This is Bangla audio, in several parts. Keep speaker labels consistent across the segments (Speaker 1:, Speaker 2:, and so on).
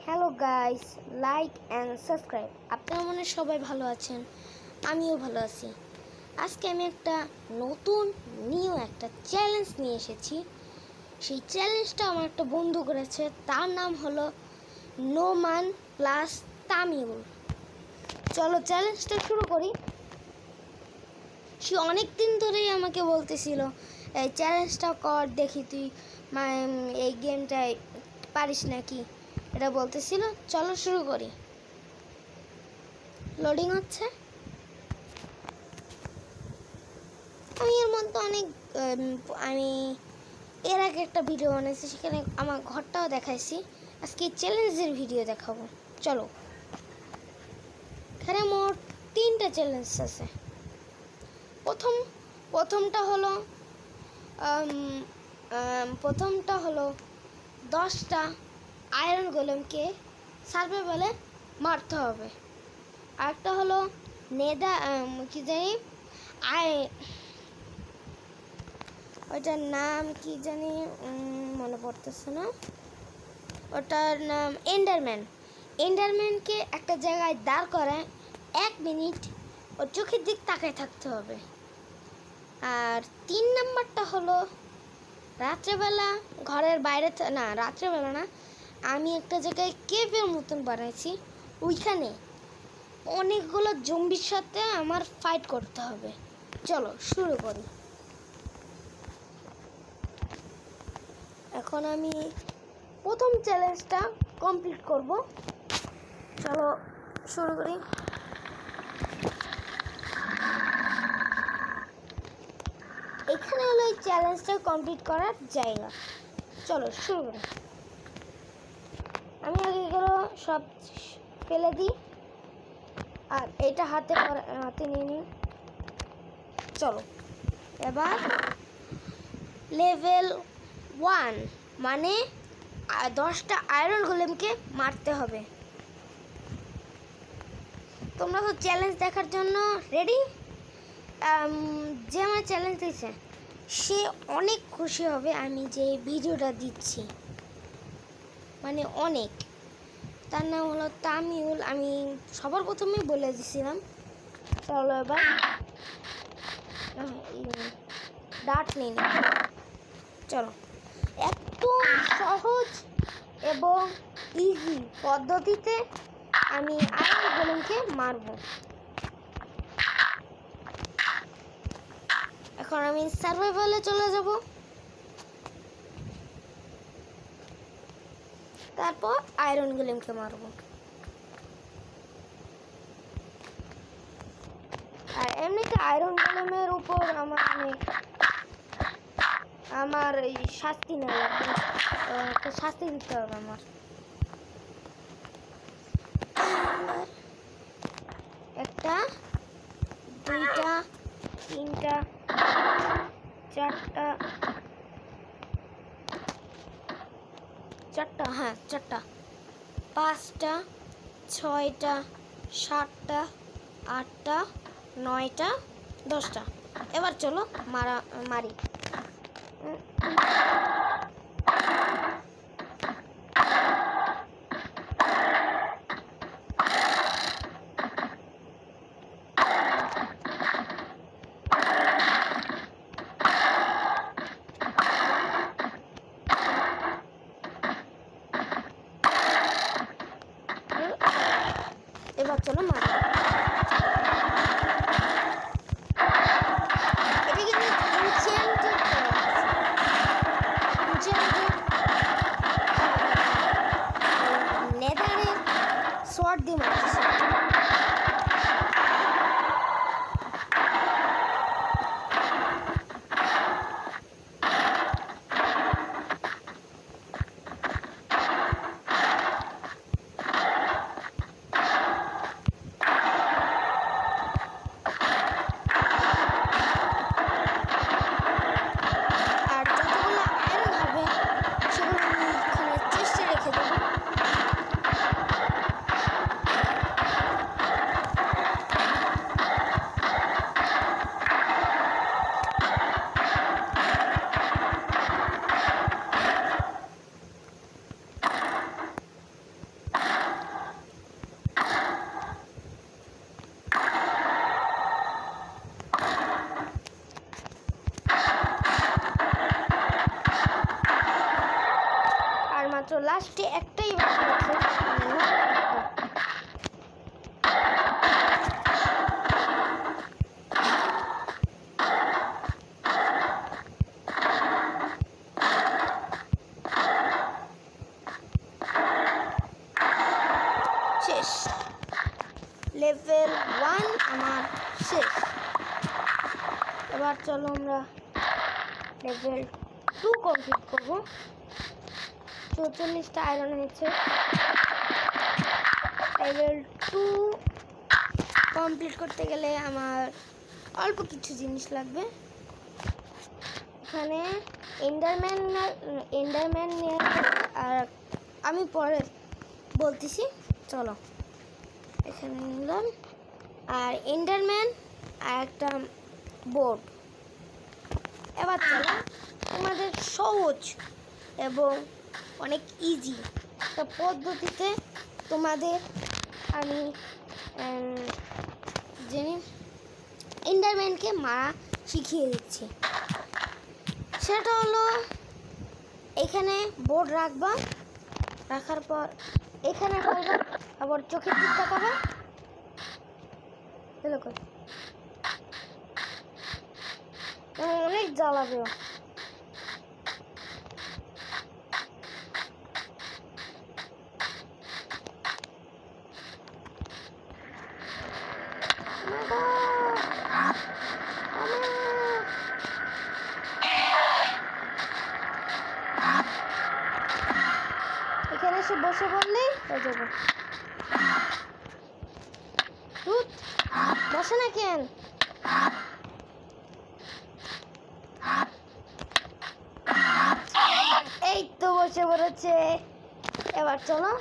Speaker 1: Hello guys, like and subscribe. আপনারা মনে সবাই ভালো আছেন, আমিও ভালো আছি। আজকে আমি একটা নতুন একটা চ্যালেঞ্জ নিয়ে এসেছি। সেই চ্যালেঞ্জটা আমার একটা বন্ধু করেছে, তার নাম হলো নোমান প্লাস তামিউল। চলো চ্যালেঞ্জটা শুরু করি। সে অনেক দিন ধরেই আমাকে বলতেছিল এই চ্যালেঞ্জটা কর, দেখি তুই এই গেমটায় পারিস নাকি, এটা বলতেছিল। চলো শুরু করি। লোডিং হচ্ছে। আমি এর মধ্যে আমি এর আগে একটা ভিডিও বানিয়েছি, সেখানে আমার ঘরটাও দেখাইছি। আজকে চ্যালেঞ্জের ভিডিও দেখাবো। চলো, এখানে মোট 3টা চ্যালেঞ্জ আছে। প্রথমটা হলো 10টা আয়রন গোলেমকে সার্ভাইভালে মারতে হবে। আরেকটা হলো কি জানি ওইটার নাম কি জানি মনে পড়তেছে না। ওটার নাম এন্ডারম্যানকে একটা জায়গায় দাঁড় করায় 1 মিনিট ওর চোখের দিক তাকায় থাকতে হবে। আর 3 নাম্বারটা হলো রাত্রেবেলা ঘরের বাইরে রাত্রেবেলা না, আমি একটা জায়গায় কেভের মতন বানাইছি, ওইখানে অনেকগুলো জম্বির সাথে আমার ফাইট করতে হবে। চলো শুরু করি। এখন আমি প্রথম চ্যালেঞ্জটা কমপ্লিট করব। চলো শুরু করি। এখানে হলো এই চ্যালেঞ্জটা কমপ্লিট করার জায়গা। চলো শুরু করি। আমি আগে এগুলো সব ফেলে দিই আর এটা হাতে নিয়ে নিই। চলো এবার লেভেল 1 মানে 10টা আয়রন গোলেমকে মারতে হবে। তোমরা তো চ্যালেঞ্জ দেখার জন্য রেডি? যে আমার চ্যালেঞ্জ দিয়েছে সে অনেক খুশি হবে আমি যে ভিডিওটা দিচ্ছি, মানে অনেক। তার নাম হলো তামিউল, আমি সবার প্রথমেই বলে দিছিলাম। চলো এবার ডাট নিন। চলো, একদম সহজ এবং ইজি পদ্ধতিতে আমি আয়রন গোলেমকে মারব। এখন আমি সার্ভাইভালে চলে যাব। তারপর আয়রন গোলেমকে মারব। আর এমনিতে আয়রন গোলেমের উপর আমার শাস্তি নেই, শাস্তি দিতে হবে আমার। একটা, 2টা, 3টা, 4টা, হ্যাঁ 4টা, 5টা, 6টা, 7টা, 8টা, 9টা, 10টা। এবার চলো মারি। এবার চলো মারি। নেদারের শর্ট দিয়ে মারছি। শেষ। লেভেল 1 আমার শেষ। এবার চলো আমরা লেভেল 2 কমপ্লিট করব। 44টা আয়রন হয়েছে। লেভেল 2 কমপ্লিট করতে গেলে আমার অল্প কিছু জিনিস লাগবে। এখানে এন্ডারম্যান নিয়ে, আর আমি পরে বলতেছি। চলো এখানে নিলাম, আর এন্ডারম্যান আর একটা বোর্ড। এবার চলো তোমাদের সহজ এবং অনেক ইজি একটা পদ্ধতিতে তোমাদের আমি এন্ডারম্যানকে মারা শিখিয়ে দিচ্ছি। সেটা হলো, এখানে বোর্ড রাখবা, রাখার পর এখানে করবা, আবার চোখের দিক তাকাবা। অনেক জ্বালাবে। এখানে এসে বসে পড়লেই হয়ে যাবে। বসে না কেন? এই তো বসে পড়েছে। এবার চলো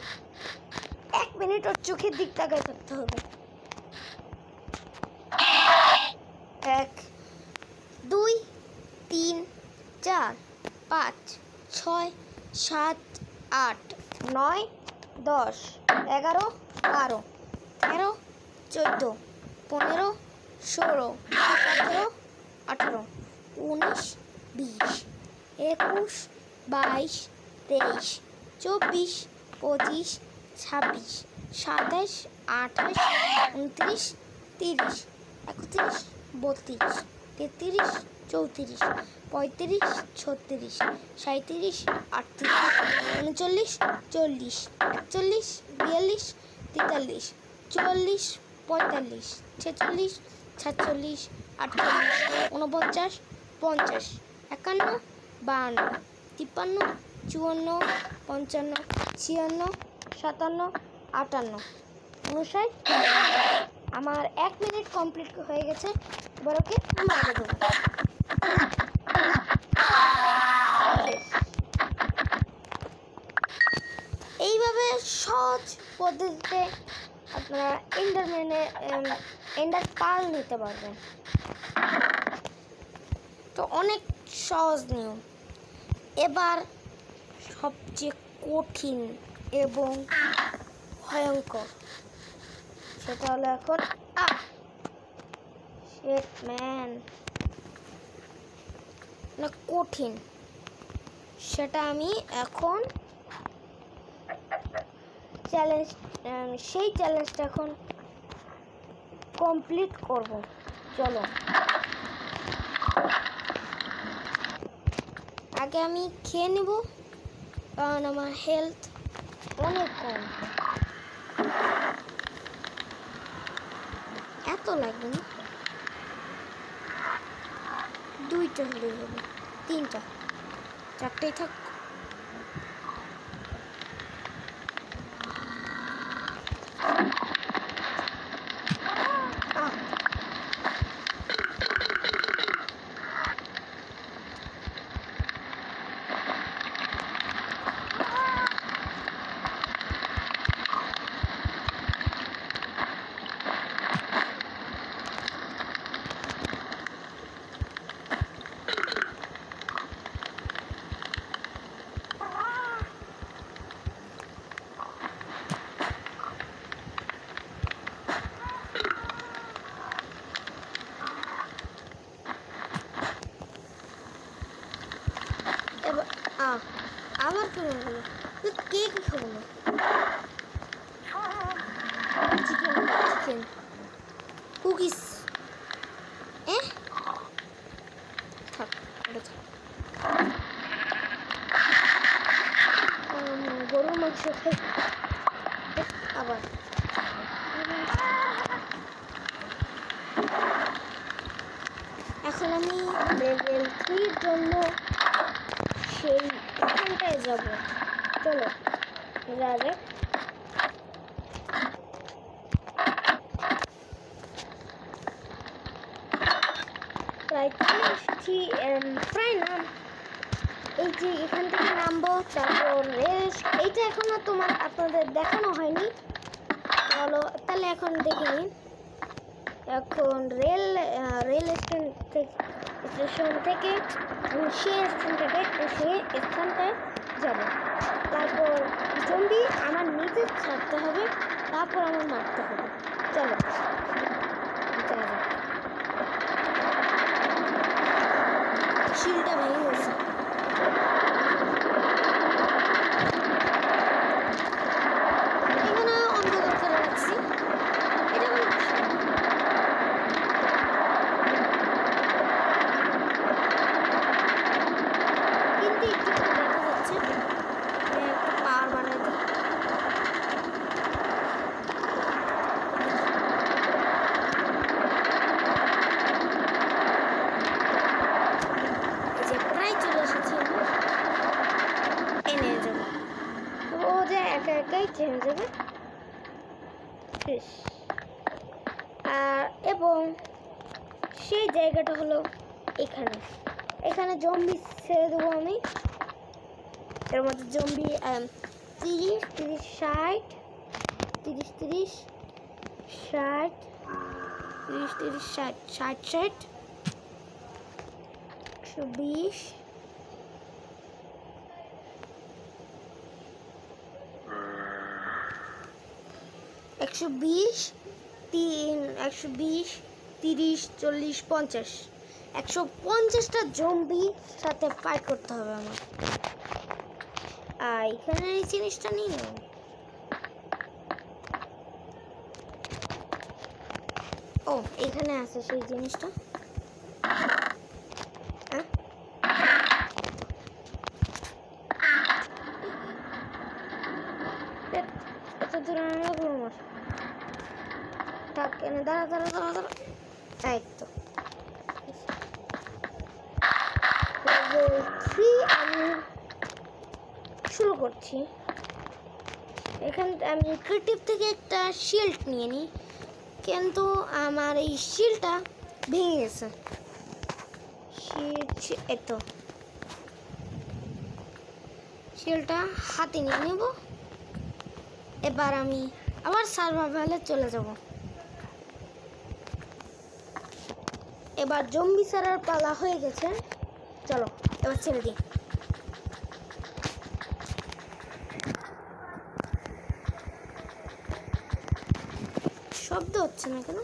Speaker 1: 1 মিনিট ওর চোখের দিক তাকায় থাকতে হবে। 1 2 3 4 5 6 7 8 9 10 11 12 13 14 15 16 17 18 19 20 21 22 23 24 25 26 27 28 29 30 31 32 33 34 35 36 37 38 39 40 41 42 43 44 45 46 47 48 49 50 51 52 53 54 55 56 57 58 59। আমার 1 মিনিট কমপ্লিট হয়ে গেছে। এবার ওকে মারা দেবো। এইভাবে সহজ পদ্ধতিতে আপনারা এন্ডার পার্ল নিতে পারবেন। তো অনেক সহজ নিয়ম। এবার সবচেয়ে কঠিন এবং ভয়ঙ্কর, সেটা হলো এখন কঠিন, সেটা আমি এখন সেই চ্যালেঞ্জটা এখন কমপ্লিট করব। চলো আগে আমি খেয়ে নেব, কারণ আমার হেলথ অনেক কম। এত লাগবে না, 2টা হলেই হবে, 3টা 4টাই থাক। আবার কেমন হলো? কে কি খাবো না? Chicken cookies. থাক, গরুর মাংস খাই আবার। এখন আমি লেভেল 3 জন্য সেই এখানটায় যাব। চলো যাওয়া যাক। প্রায় চলে এসেছি, প্রায় নাম এই যে এখান থেকে নামবো, তারপর রেল। এইটা এখনো আপনাদের দেখানো হয়নি, চলো তাহলে এখন দেখে নিন। এখন রেল স্টেশন থেকে আমি সেই স্থানটায় যাব। তারপর জম্বি আমার নিজে ছাড়তে হবে, তারপর আমার মারতে হবে। চলো শিলটা ভেঙে গেছে। এখানে অন্ধকার করে রাখছি, এটা কোনো বিষয় না। কিন্তু একটু দেখা যাচ্ছে, একটা পাওয়ার বানাই দিই। এই যে প্রায় চলে এসেছি, এনে যাব। ও যে একা একাই থেমে যাবে। এবং সেই জায়গাটা হলো এখানে। এখানে জম্বি ছেড়ে দেবো আমি। এর মধ্যে জম্বি 30, 60, 30, 30, 60, 30, 30, 60, 60, 120, 120, 120, 30, 40, 50, 150টা জম্বি সাথে ফাইট করতে হবে আমার। আর এখানে এই জিনিসটা নিয়ে নেব। ও এখানে আছে সেই জিনিসটা। এত দূরে লাগলো আমার। থাক এনে দাঁড়া। এই তো লেভেল 3 আমি শুরু করছি। এখানে আমি ক্রিয়েটিভ থেকে একটা শিল্ড নিয়ে নিই, কিন্তু আমার এই শিল্ডটা ভেঙে গেছে। এতো শিল্ডটা হাতে নিয়ে নেব। এবার আমি আবার সার্ভাইভালে চলে যাব। এবার জম্বি ছাড়ার পালা হয়ে গেছে, চলো এবার ছেড়ে দিই। শব্দ হচ্ছে না কেন?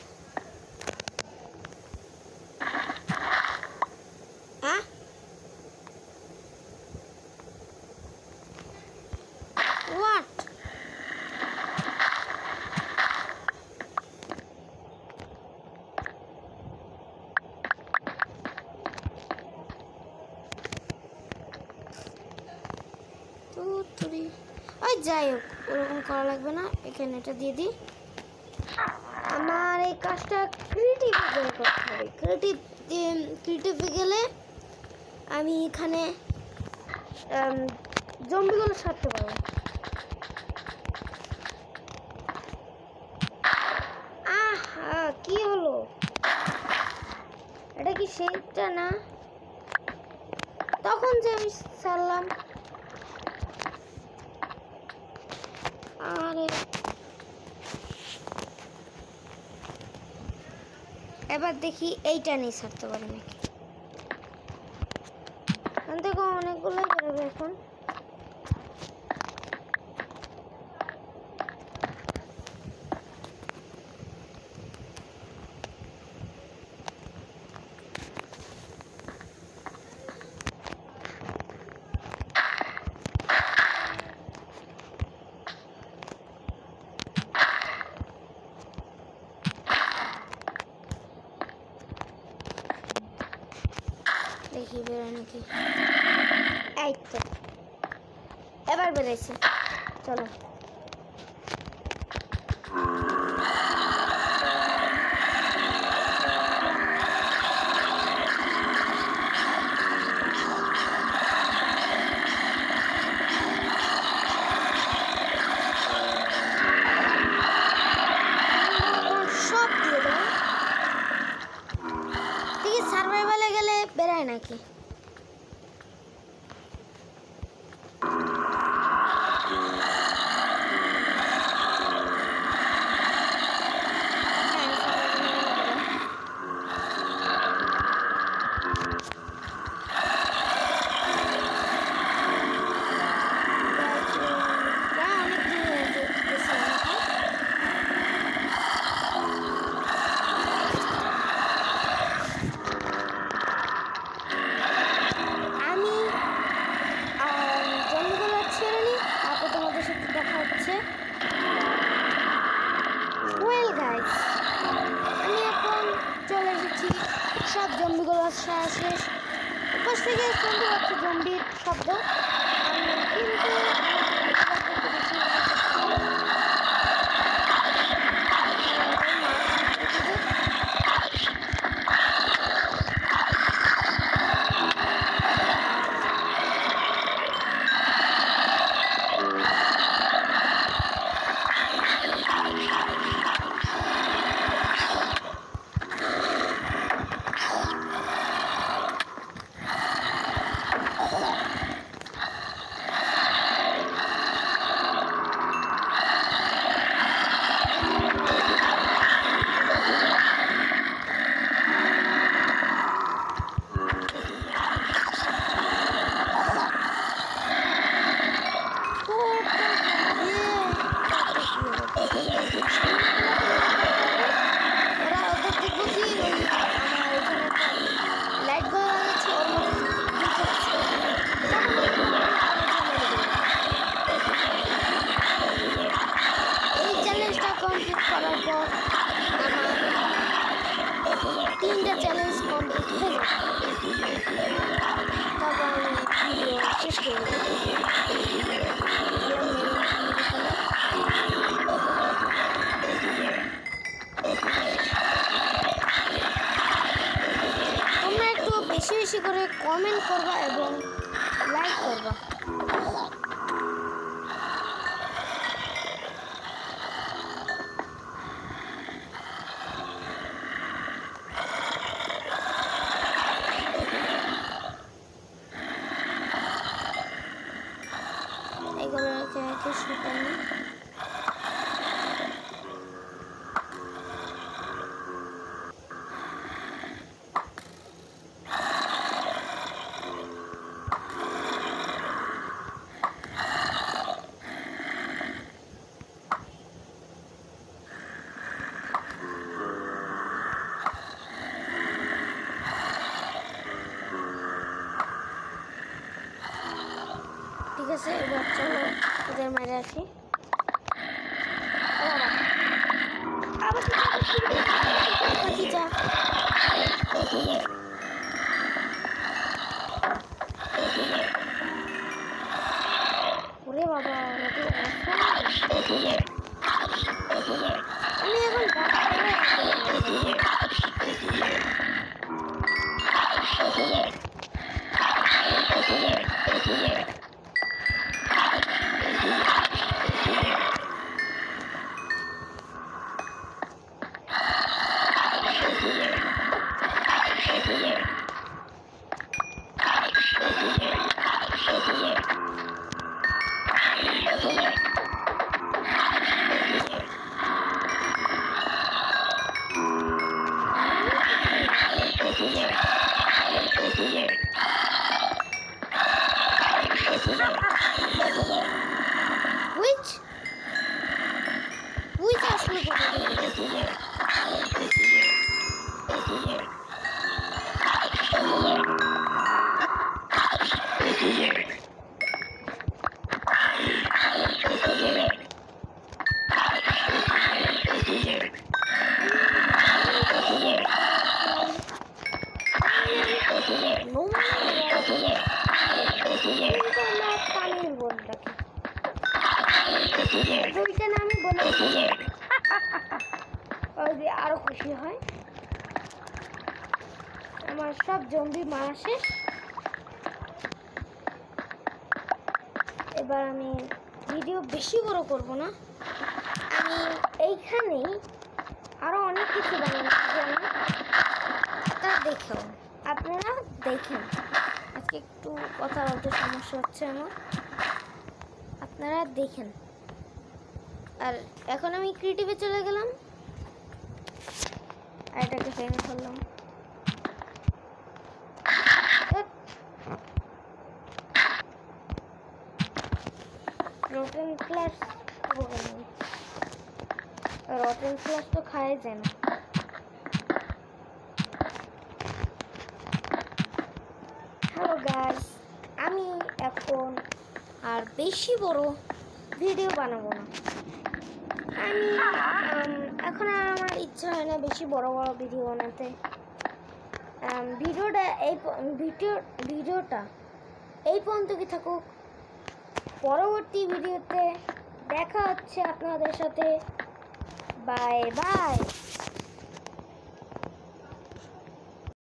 Speaker 1: হ্যাঁ হোয়াট? ওই যাই হোক, ওরকম করা লাগবে না। এখানে এটা দিয়ে দিই। আমার এই কাজটা ক্রিয়েটিভ করতে হবে। ক্রিয়েটিভ গেলে আমি এখানে জম্বিগুলো ছাড়তে পারবো। আহা কি হলো? এটা কি সেইটা না? তখন যে আমি ছাড়লাম। আরে এবার দেখি এইটা নিয়ে ছাড়তে পারি নাকি। দেখো অনেকগুলো বেরোবে এখন। দেখি বেরোয় নাকি। এই তো এবার বেরোইছে, চলো। নাকি? সব জম্বিগুলো শেষ। উপর থেকে শুনতে পাচ্ছি জম্বির শব্দ, কিন্তু করার পর আমার 3টা চ্যালেঞ্জ কমপ্লিট হয়ে যাবে। তারপর আমি ভিডিও শেষ করে তোমরা একটু বেশি বেশি করে কমেন্ট করবা এবং লাইক করবা। ঠিক আছে, এবার চলো ওদের মারে আসি। ওরে বাবা, আমি এখন আরো খুশি হয়। আমার সব জম্বি মারা শেষ। এবার আমি ভিডিও বেশি বড় করব না, আমি এইখানেই আরো অনেক কিছু বানানোর জন্য তা দেখো। আপনারা দেখেন। আজকে একটু কথা বলতে সমস্যা হচ্ছে আমার, আপনারা দেখেন। আর এখন আমি ক্রিয়েটিভে চলে গেলাম, আর এটাকে ভেঙে ফেললাম। রটেন ক্লাস তো খায় যায় না। হ্যালো গাইস, আমি এখন আর বেশি বড় ভিডিও বানাবো না। আমি এখন আর আমার ইচ্ছা হয় না বেশি বড় বড় ভিডিও বানাতে। ভিডিওটা এই পর্যন্ত কি থাকুক। পরবর্তী ভিডিওতে দেখা হচ্ছে আপনাদের সাথে। Bye bye.